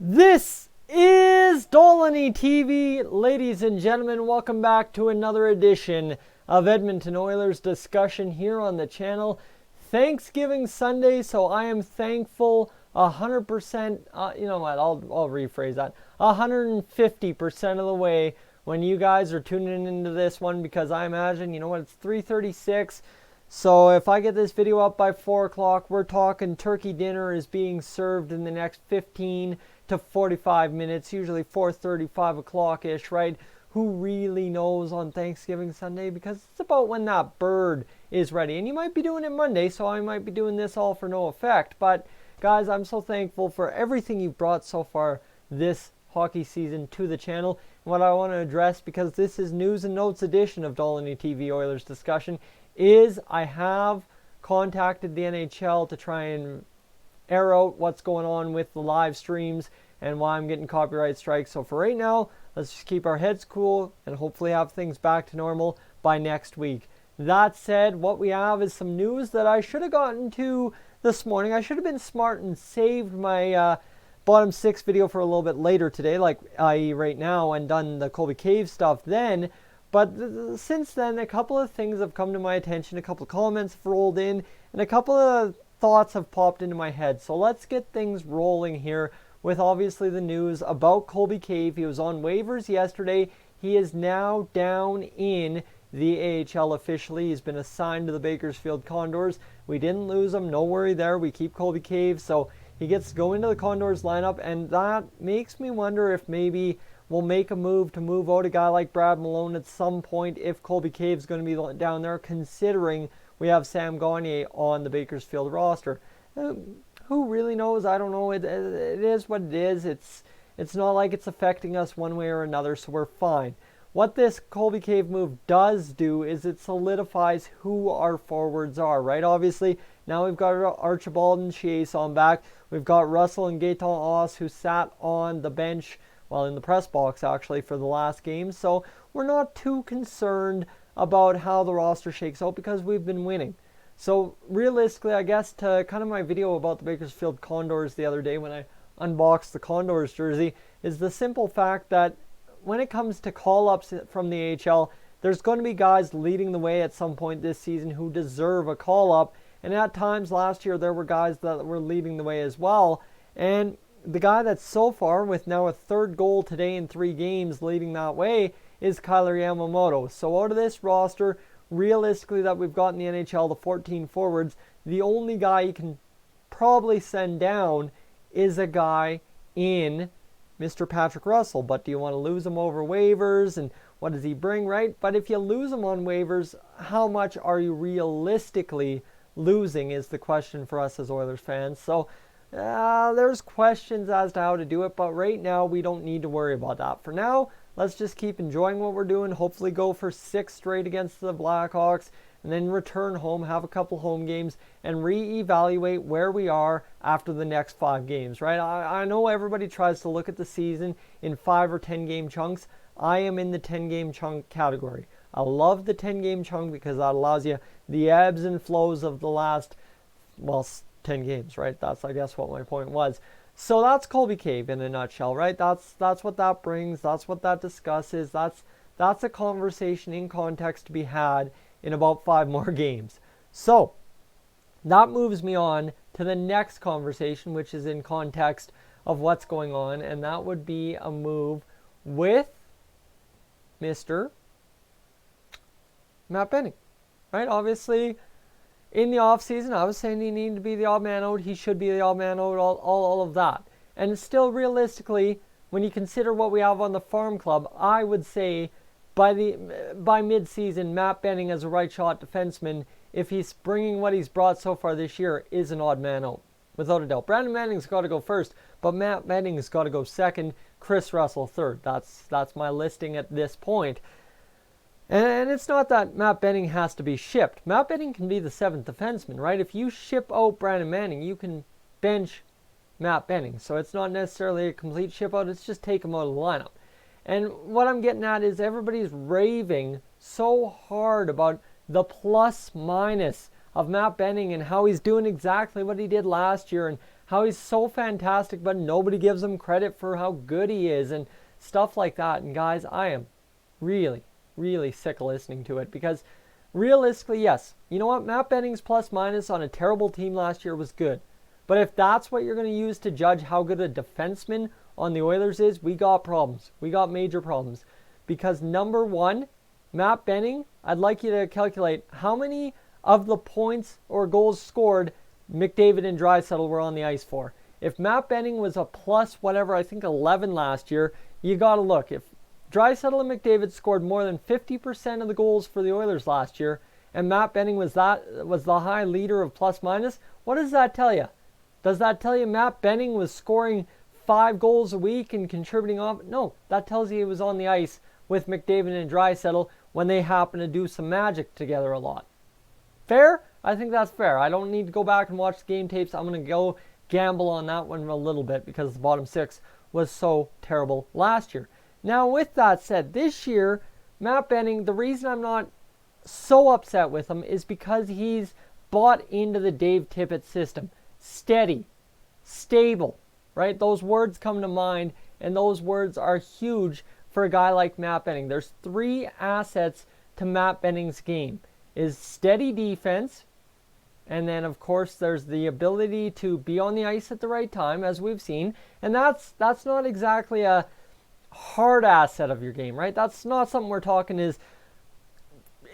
This is Dolynny TV. Ladies and gentlemen, welcome back to another edition of Edmonton Oilers discussion here on the channel. Thanksgiving Sunday, so I am thankful 100%, you know what, I'll rephrase that, 150% of the way when you guys are tuning into this one, because I imagine, you know what, it's 3:36. So if I get this video up by 4 o'clock, we're talking turkey dinner is being served in the next 15 to 45 minutes, usually 4:30, 5 o'clock-ish, right? Who really knows on Thanksgiving Sunday? Because it's about when that bird is ready. And you might be doing it Monday, so I might be doing this all for no effect. But guys, I'm so thankful for everything you've brought so far this hockey season to the channel. And what I want to address, because this is news and notes edition of Dolynny TV Oilers discussion, is I have contacted the NHL to try and air out what's going on with the live streams and why I'm getting copyright strikes. So for right now, let's just keep our heads cool and hopefully have things back to normal by next week. That said, what we have is some news that I should have gotten to this morning. I should have been smart and saved my bottom six video for a little bit later today, like i.e. right now, and done the Colby Cave stuff then. But since then, a couple of things have come to my attention, a couple of comments have rolled in, and a couple of thoughts have popped into my head. So let's get things rolling here with obviously the news about Colby Cave. He was on waivers yesterday. He is now down in the AHL officially. He's been assigned to the Bakersfield Condors. We didn't lose him, no worry there. We keep Colby Cave, so he gets to go into the Condors lineup, and that makes me wonder if maybe we'll make a move to move out a guy like Brad Malone at some point if Colby Cave's going to be down there, considering we have Sam Gagner on the Bakersfield roster. Who really knows? I don't know. It is what it is. It's not like it's affecting us one way or another, so we're fine. What this Colby Cave move does do is it solidifies who our forwards are, right? Obviously, now we've got Archibald and Chiasson back. We've got Russell and Gaetan Oss, who sat on the bench, well, in the press box actually, for the last game. So we're not too concerned about how the roster shakes out because we've been winning. So realistically, I guess, to kind of my video about the Bakersfield Condors the other day when I unboxed the Condors jersey, is the simple fact that when it comes to call-ups from the AHL, there's going to be guys leading the way at some point this season who deserve a call-up. And at times last year, there were guys that were leading the way as well. And the guy that's so far, with now a third goal today in 3 games leading that way, is Kyler Yamamoto. So out of this roster, realistically, that we've got in the NHL, the 14 forwards, the only guy you can probably send down is a guy in Mr. Patrick Russell. But do you want to lose him over waivers, and what does he bring, right? But if you lose him on waivers, how much are you realistically losing is the question for us as Oilers fans. So there's questions as to how to do it, but right now we don't need to worry about that. For now, let's just keep enjoying what we're doing, hopefully go for 6 straight against the Blackhawks, and then return home, have a couple home games, and reevaluate where we are after the next 5 games, right? I know everybody tries to look at the season in 5 or 10 game chunks. I am in the 10 game chunk category. I love the 10 game chunk because that allows you the ebbs and flows of the last, well, 10 games, right? That's, I guess, what my point was. So that's Colby Cave in a nutshell, right? That's what that brings. That's what that discusses. That's a conversation in context to be had in about 5 more games. So that moves me on to the next conversation, which is in context of what's going on, and that would be a move with Mr. Matt Benning, right? Obviously, in the offseason, I was saying he needed to be the odd man out. He should be the odd man out, all of that. And still, realistically, when you consider what we have on the farm club, I would say by mid-season, Matt Benning as a right-shot defenseman, if he's bringing what he's brought so far this year, is an odd man out, without a doubt. Brandon Manning's got to go first, but Matt Benning's got to go second, Chris Russell third. That's my listing at this point. And it's not that Matt Benning has to be shipped. Matt Benning can be the 7th defenseman, right? If you ship out Brandon Manning, you can bench Matt Benning. So it's not necessarily a complete ship out, it's just take him out of the lineup. And what I'm getting at is everybody's raving so hard about the plus minus of Matt Benning and how he's doing exactly what he did last year and how he's so fantastic, but nobody gives him credit for how good he is and stuff like that. And guys, I am really, really sick of listening to it because realistically, yes, you know what? Matt Benning's plus minus on a terrible team last year was good. But if that's what you're going to use to judge how good a defenseman on the Oilers is, we got problems. We got major problems. Because number one, Matt Benning, I'd like you to calculate how many of the points or goals scored McDavid and Draisaitl were on the ice for. If Matt Benning was a plus whatever, I think 11 last year, you got to look. If Draisaitl and McDavid scored more than 50% of the goals for the Oilers last year, and Matt Benning was the high leader of plus minus, what does that tell you? Does that tell you Matt Benning was scoring 5 goals a week and contributing off? No, that tells you he was on the ice with McDavid and Draisaitl when they happen to do some magic together a lot. Fair? I think that's fair. I don't need to go back and watch the game tapes. I'm going to go gamble on that one a little bit because the bottom 6 was so terrible last year. Now, with that said, this year, Matt Benning, the reason I'm not so upset with him is because he's bought into the Dave Tippett system. Steady, stable, right? Those words come to mind, and those words are huge for a guy like Matt Benning. There's 3 assets to Matt Benning's game. Is steady defense, and then of course there's the ability to be on the ice at the right time, as we've seen, and that's not exactly a hard asset of your game, right? That's not something we're talking is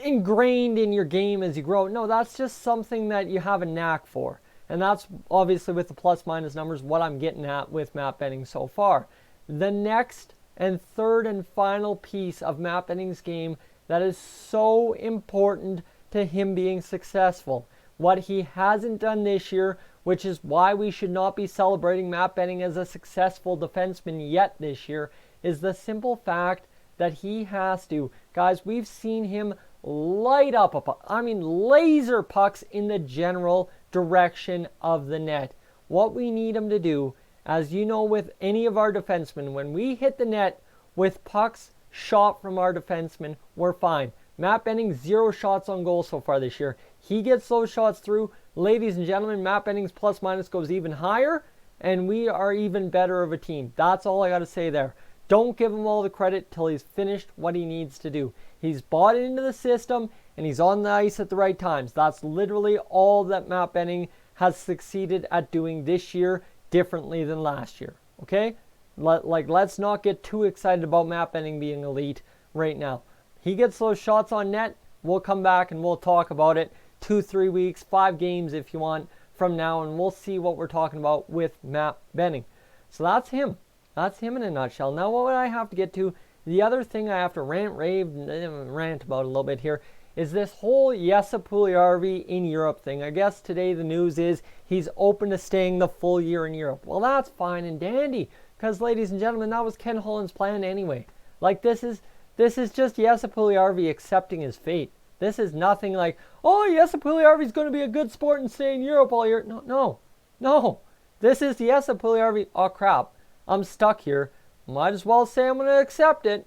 ingrained in your game as you grow. No, that's just something that you have a knack for. And that's obviously with the plus minus numbers what I'm getting at with Matt Benning so far. The next and third and final piece of Matt Benning's game that is so important to him being successful. What he hasn't done this year, which is why we should not be celebrating Matt Benning as a successful defenseman yet this year, is the simple fact that he has to. Guys, we've seen him light up a puck. I mean, laser pucks in the general direction of the net. What we need him to do, as you know with any of our defensemen, when we hit the net with pucks shot from our defensemen, we're fine. Matt Benning, 0 shots on goal so far this year. He gets those shots through. Ladies and gentlemen, Matt Benning's plus minus goes even higher, and we are even better of a team. That's all I got to say there. Don't give him all the credit till he's finished what he needs to do. He's bought into the system, and he's on the ice at the right times. That's literally all that Matt Benning has succeeded at doing this year differently than last year. Okay? Let's not get too excited about Matt Benning being elite right now. He gets those shots on net, we'll come back and we'll talk about it 2-3 weeks, 5 games if you want from now, and we'll see what we're talking about with Matt Benning. So that's him. That's him in a nutshell. Now what would I have to get to? The other thing I have to rant about a little bit here is this whole Jesse Puljujarvi in Europe thing. I guess today the news is he's open to staying the full year in Europe. Well, that's fine and dandy because, ladies and gentlemen, that was Ken Holland's plan anyway. Like, this is just Jesse Puljujarvi accepting his fate. This is nothing like, oh, Jesse Puljujarvi's going to be a good sport and stay in Europe all year. No. This is Jesse Puljujarvi. Oh, crap. I'm stuck here. Might as well say I'm going to accept it.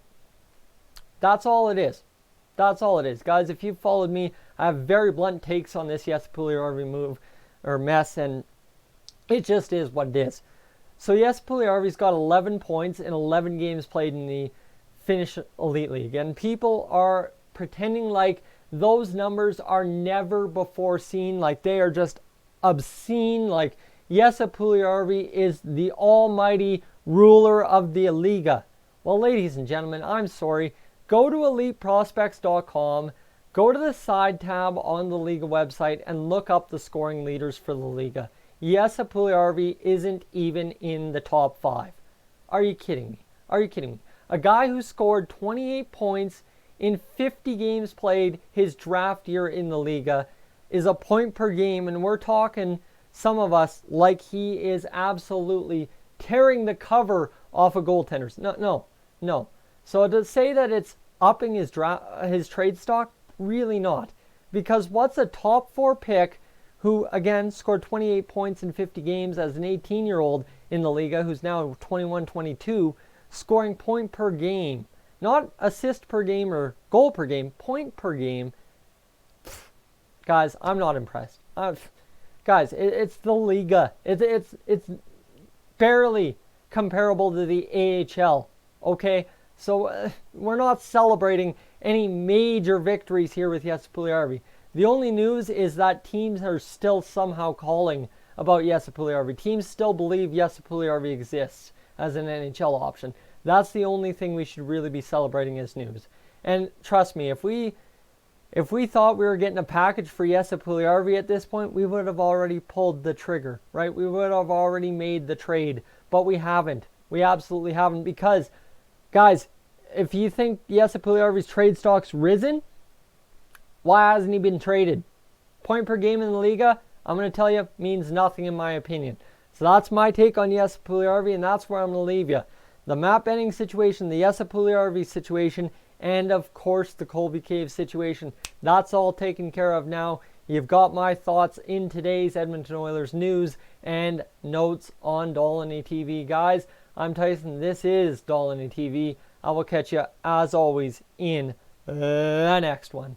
That's all it is. That's all it is. Guys, if you've followed me, I have very blunt takes on this Jesse Puljujarvi move or mess, and it just is what it is. So Jesse Puljujarvi's got 11 points in 11 games played in the Finnish Elite League. And people are pretending like those numbers are never before seen, like they are just obscene, like Jesse Puljujarvi is the almighty ruler of the Liiga. Well, ladies and gentlemen, I'm sorry. Go to eliteprospects.com, go to the side tab on the Liiga website, and look up the scoring leaders for the Liiga. Jesse Puljujarvi isn't even in the top 5. Are you kidding me? Are you kidding me? A guy who scored 28 points in 50 games played his draft year in the Liiga is a point per game, and we're talking, some of us, like he is absolutely tearing the cover off of goaltenders. No. So to say that it's upping his trade stock, really not. Because what's a top 4 pick who, again, scored 28 points in 50 games as an 18-year-old in the Liiga, who's now 21, 22, scoring point per game, not assist per game or goal per game, point per game. Guys, I'm not impressed. guys, it's the Liiga. It's barely comparable to the AHL, okay? So we're not celebrating any major victories here with Jesse Puljujarvi. The only news is that teams are still somehow calling about Jesse Puljujarvi. Teams still believe Jesse Puljujarvi exists as an NHL option. That's the only thing we should really be celebrating as news. And trust me, if we thought we were getting a package for Jesse Puljujarvi at this point, we would have already pulled the trigger, right? We would have already made the trade, but we haven't. We absolutely haven't, because, guys, if you think Jesse Puljujarvi's trade stock's risen, why hasn't he been traded? Point per game in the Liiga, I'm going to tell you, means nothing in my opinion. So that's my take on Jesse Puljujarvi, and that's where I'm going to leave you. The Matt Benning situation, the Jesse Puljujarvi situation, and of course the Colby Cave situation. That's all taken care of now. You've got my thoughts in today's Edmonton Oilers news and notes on Dolynny TV. Guys, I'm Tyson. This is Dolynny TV. I will catch you, as always, in the next one.